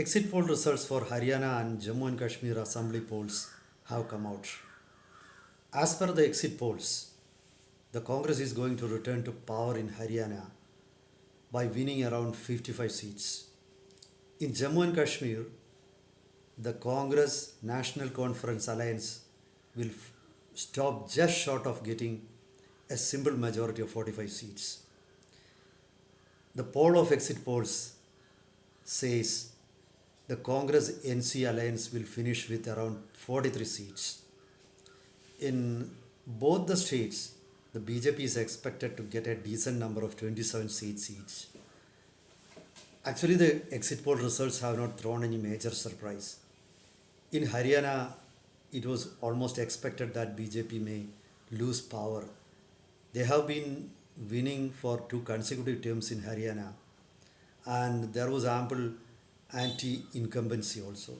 Exit poll results for Haryana and Jammu and Kashmir assembly polls have come out. As per the exit polls, the Congress is going to return to power in Haryana by winning around 55 seats. In Jammu and Kashmir, the Congress National Conference Alliance will stop just short of getting a simple majority of 45 seats. The poll of exit polls says the Congress NC alliance will finish with around 43 seats. In both the states, the BJP is expected to get a decent number of 27 seats each. Actually, the exit poll results have not thrown any major surprise. In Haryana, it was almost expected that BJP may lose power. They have been winning for two consecutive terms in Haryana, and there was ample anti-incumbency also.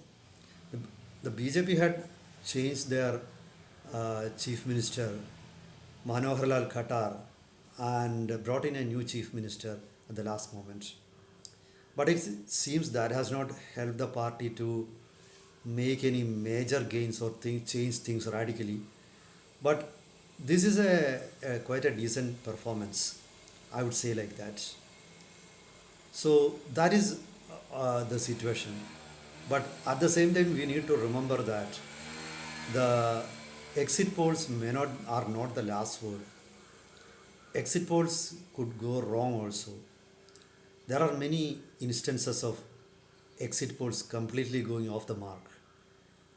The, the BJP had changed their chief minister, Manohar Lal Khattar, and brought in a new chief minister at the last moment. But it seems that has not helped the party to make any major gains or change things radically. But this is a quite a decent performance, I would say like that. So that is the situation. But at the same time, we need to remember that the exit polls may not are not the last word. Exit polls could go wrong also. There are many instances of exit polls completely going off the mark.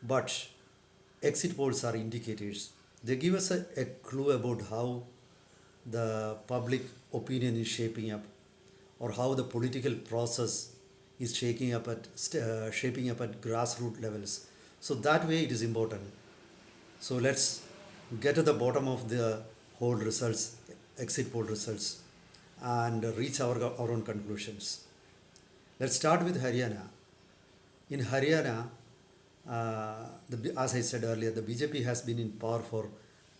But exit polls are indicators. They give us a clue about how the public opinion is shaping up or how the political process is shaping up at grassroots levels. So that way it is important. So let's get to the bottom of the whole results, exit poll results, and reach our own conclusions. Let's start with Haryana. In Haryana, as I said earlier, the BJP has been in power for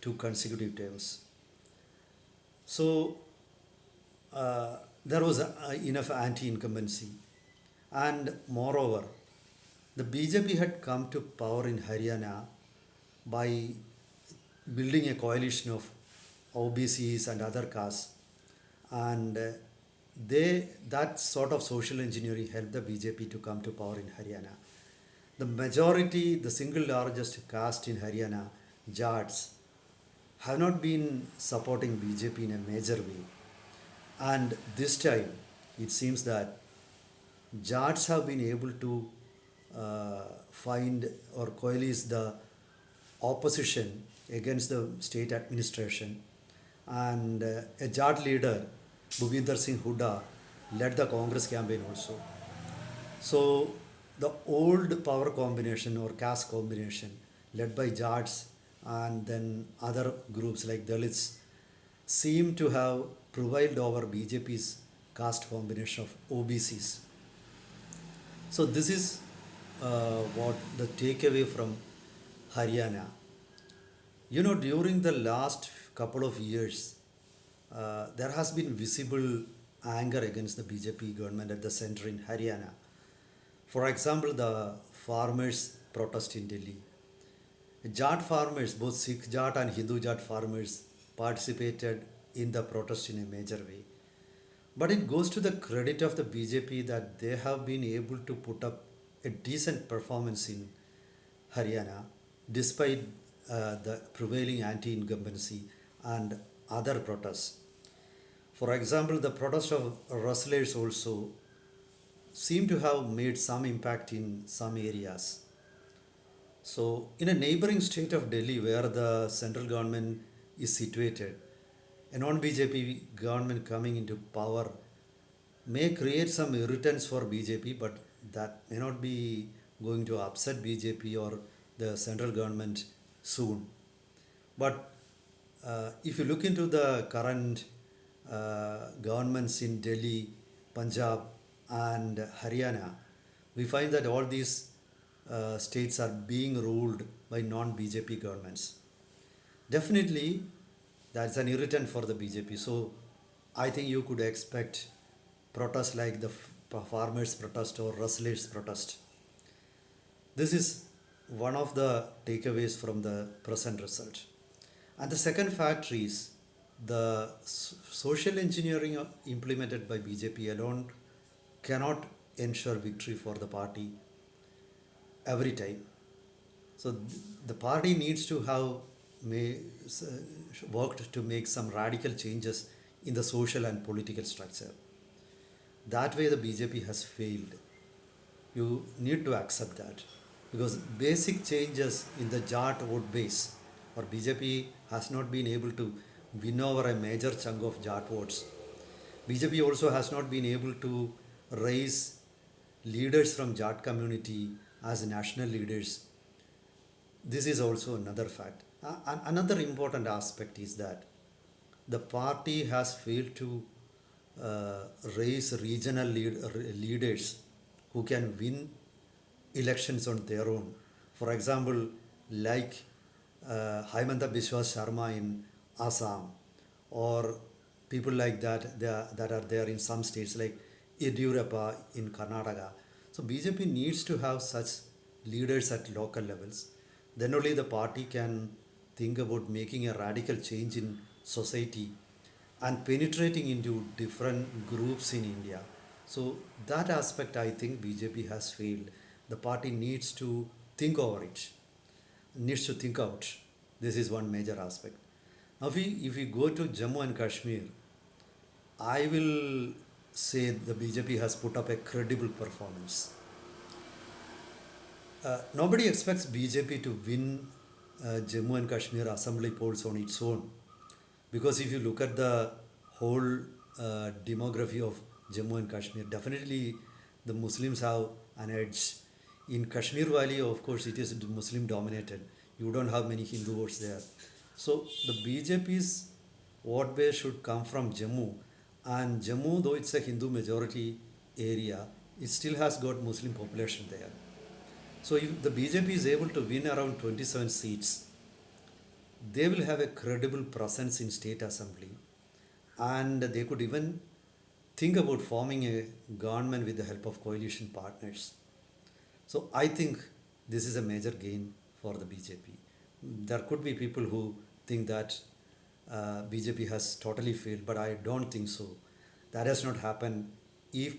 two consecutive terms. So there was enough anti-incumbency. And moreover, the BJP had come to power in Haryana by building a coalition of OBCs and other castes. And that sort of social engineering helped the BJP to come to power in Haryana. The majority, the single largest caste in Haryana, Jats, have not been supporting BJP in a major way. And this time, it seems that Jats have been able to find or coalesce the opposition against the state administration. And a Jat leader, Bhupinder Singh Hooda, led the Congress campaign also. So the old power combination or caste combination led by Jats and then other groups like Dalits seem to have prevailed over BJP's caste combination of OBCs. So this is what the takeaway from Haryana. You know, during the last couple of years, there has been visible anger against the BJP government at the center in Haryana. For example, the farmers' protest in Delhi. Jat farmers, both Sikh Jat and Hindu Jat farmers, participated in the protest in a major way. But it goes to the credit of the BJP that they have been able to put up a decent performance in Haryana despite the prevailing anti-incumbency and other protests. For example, the protest of rustlers also seem to have made some impact in some areas. So, in a neighboring state of Delhi where the central government is situated, a non-BJP government coming into power may create some irritants for BJP, but that may not be going to upset BJP or the central government soon. But if you look into the current governments in Delhi, Punjab, and Haryana, we find that all these states are being ruled by non-BJP governments. Definitely, that's an irritant for the BJP. So, I think you could expect protests like the farmers' protest or rustlers' protest. This is one of the takeaways from the present result. And the second factor is the social engineering implemented by BJP alone cannot ensure victory for the party every time. So the party needs to have worked to make some radical changes in the social and political structure. That way, the BJP has failed. You need to accept that because basic changes in the Jat vote base or BJP has not been able to win over a major chunk of Jat votes. BJP also has not been able to raise leaders from Jat community as national leaders. This is also another fact. Another important aspect is that the party has failed to uh, raise regional leaders who can win elections on their own. For example, like Hymanta Biswa Sharma in Assam, or people like that are there in some states like Yediyurappa in Karnataka. So BJP needs to have such leaders at local levels. Then only the party can think about making a radical change in society and penetrating into different groups in India. So that aspect I think BJP has failed. The party needs to think over it, needs to think out. This is one major aspect. Now if we go to Jammu and Kashmir, I will say the BJP has put up a credible performance. Nobody expects BJP to win Jammu and Kashmir assembly polls on its own. Because if you look at the whole demography of Jammu and Kashmir, definitely the Muslims have an edge. In Kashmir Valley, of course, it is Muslim dominated. You don't have many Hindu votes there. So the BJP's vote base should come from Jammu. And Jammu, though it's a Hindu majority area, it still has got Muslim population there. So if the BJP is able to win around 27 seats, they will have a credible presence in state assembly and they could even think about forming a government with the help of coalition partners. So I think this is a major gain for the BJP. There could be people who think that BJP has totally failed, but I don't think so. That has not happened if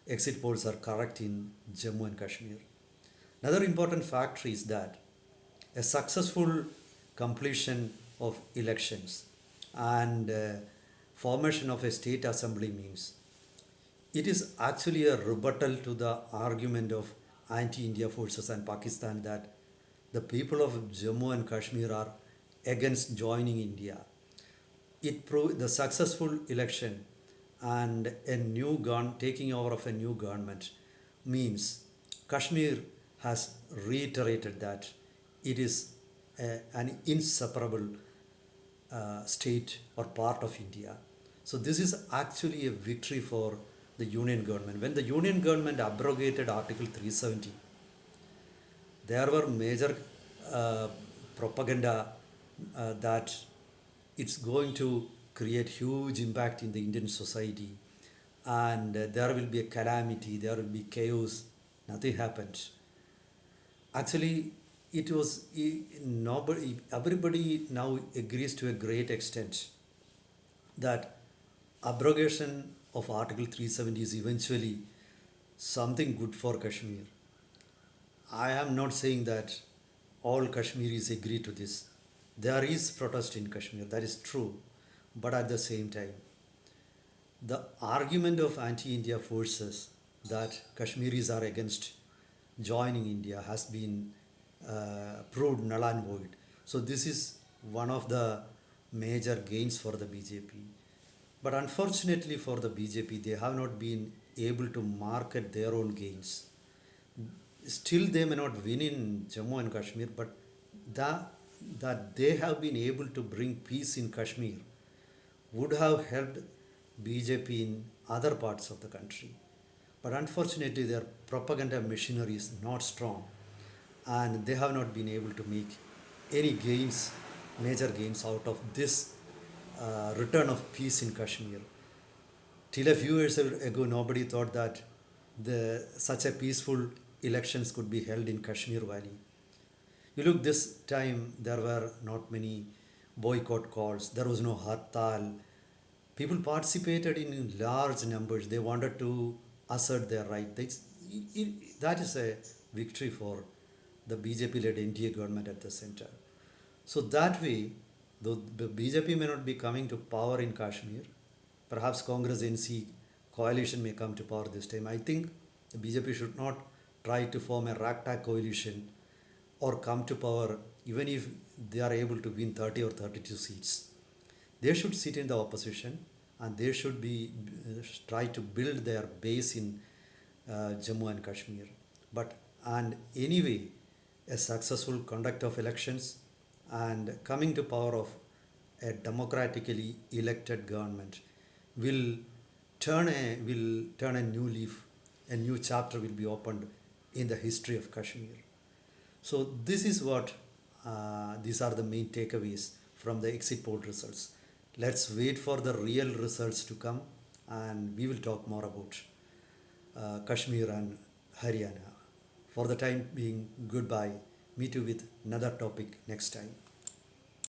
exit polls are correct in Jammu and Kashmir. Another important factor is that a successful completion of elections and formation of a state assembly means it is actually a rebuttal to the argument of anti-India forces and Pakistan that the people of Jammu and Kashmir are against joining India. The successful election and a taking over of a new government means Kashmir has reiterated that it is an inseparable state or part of India. So this is actually a victory for the union government. When the union government abrogated Article 370, there were major propaganda that it's going to create huge impact in the Indian society and there will be a calamity, there will be chaos. Nothing happened. Actually, it was nobody. Everybody now agrees to a great extent that abrogation of Article 370 is eventually something good for Kashmir. I am not saying that all Kashmiris agree to this. There is protest in Kashmir, that is true, but at the same time, the argument of anti-India forces that Kashmiris are against joining India has been proved null and void. So this is one of the major gains for the BJP. But unfortunately for the BJP, they have not been able to market their own gains. Still, they may not win in Jammu and Kashmir, but that they have been able to bring peace in Kashmir would have helped BJP in other parts of the country. But unfortunately, their propaganda machinery is not strong and they have not been able to make any gains, major gains out of this return of peace in Kashmir. Till a few years ago, nobody thought that such a peaceful elections could be held in Kashmir Valley. You look, this time there were not many boycott calls, there was no hartal. People participated in large numbers. They wanted to assert their right. That is a victory for the BJP led NDA government at the center. So that way, though the BJP may not be coming to power in Kashmir, perhaps Congress NC coalition may come to power this time. I think the BJP should not try to form a ragtag coalition or come to power even if they are able to win 30 or 32 seats. They should sit in the opposition and they should be try to build their base in Jammu and Kashmir. But and anyway, a successful conduct of elections and coming to power of a democratically elected government will turn a new leaf. A new chapter will be opened in the history of Kashmir. So this is what these are the main takeaways from the exit poll results. Let's wait for the real results to come, and we will talk more about Kashmir and Haryana. For the time being, goodbye. Meet you with another topic next time.